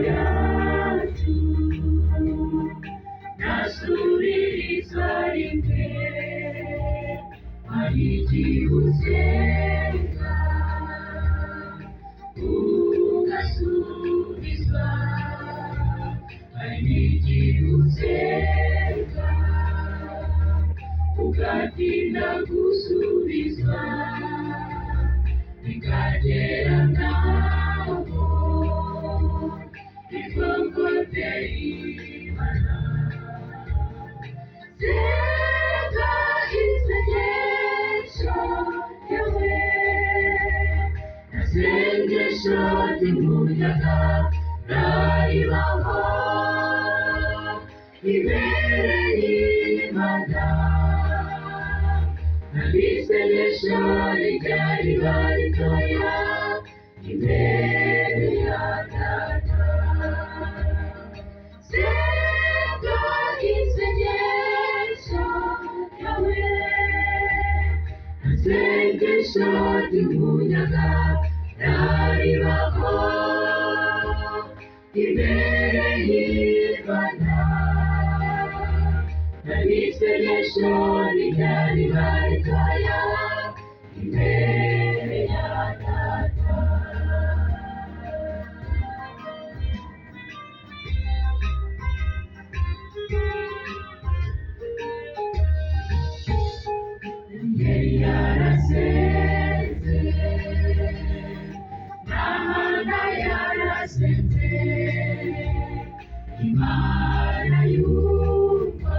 yacu nasubirizwa rimwe hari igihe usenga ugasubizwa hari n'igihe usenga ugatinda gusubizwa bikagera naho bivugute Imana senga isengesho yawe nasengesho ry'umuyaga naribaho imbere y'Imana n'isengesho ryari ritoya imbere ya Data senga isengesho yawe nasengesho ry'umuyaga naribaho imbere y'Imana n'isengesho ryari ritoya imbere ya Data yari yarasenze n'Imana yarasenze Imana yumva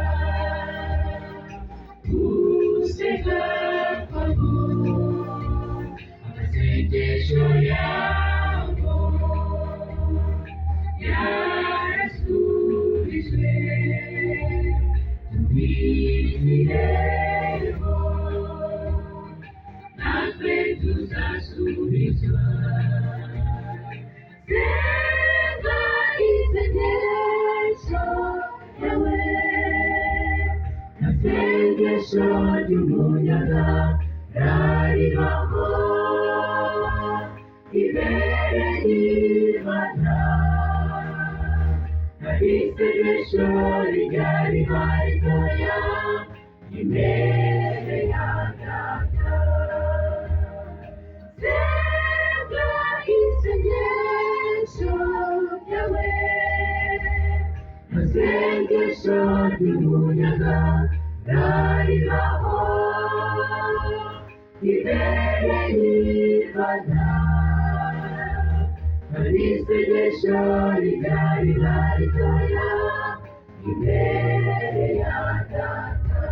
gusenga kwabo amasengesho yabo yarasubijwe tubirireho natwe tuzasubizwa senga isengesho yawe nasengesho ry'umuyaga naribaho imbere y'Imana n'isengesho ryari ritoya imbere ya Data senga isengesho yawe nasengesho ry'umuyaga naribaho imbere y'Imana n'isengesho ryari ritoya imbere ya Data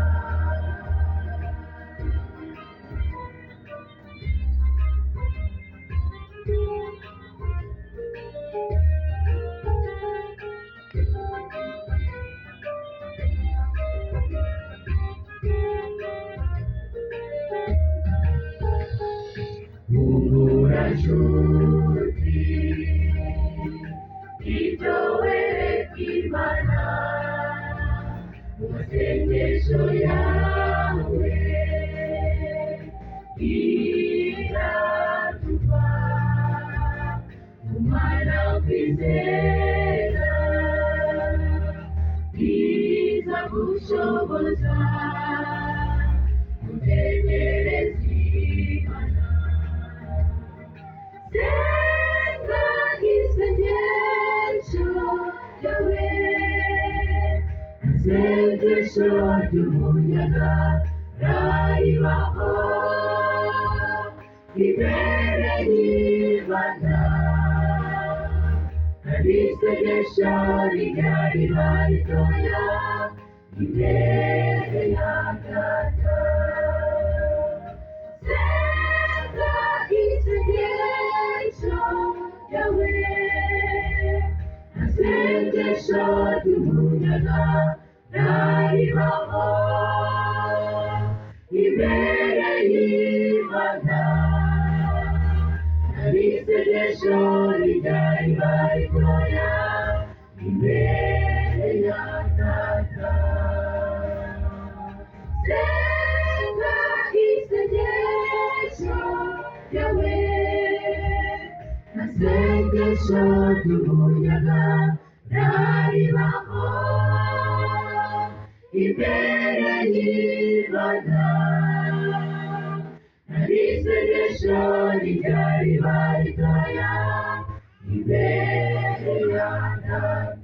nshuti ibyo wereka Imana mu masengesho yawe iratuva umwana kwizera izagushoboza gutegereza Imana senga isengesho yawe nasengesho ry'umuyaga naribaho imbere y'Imana n'isengesho ryari ritoya imbere ya Data senga isengesho yawe nasengesho ry'umuyaga naribaho imbere y'Imana n'isengesho ryari ritoya imbere ya Data senga isengesho yawe nasengesho isengesho ry'umuyaga ntaribaho imbere y'Imana. Hari isengesho ryari ritoya imbere ya Data.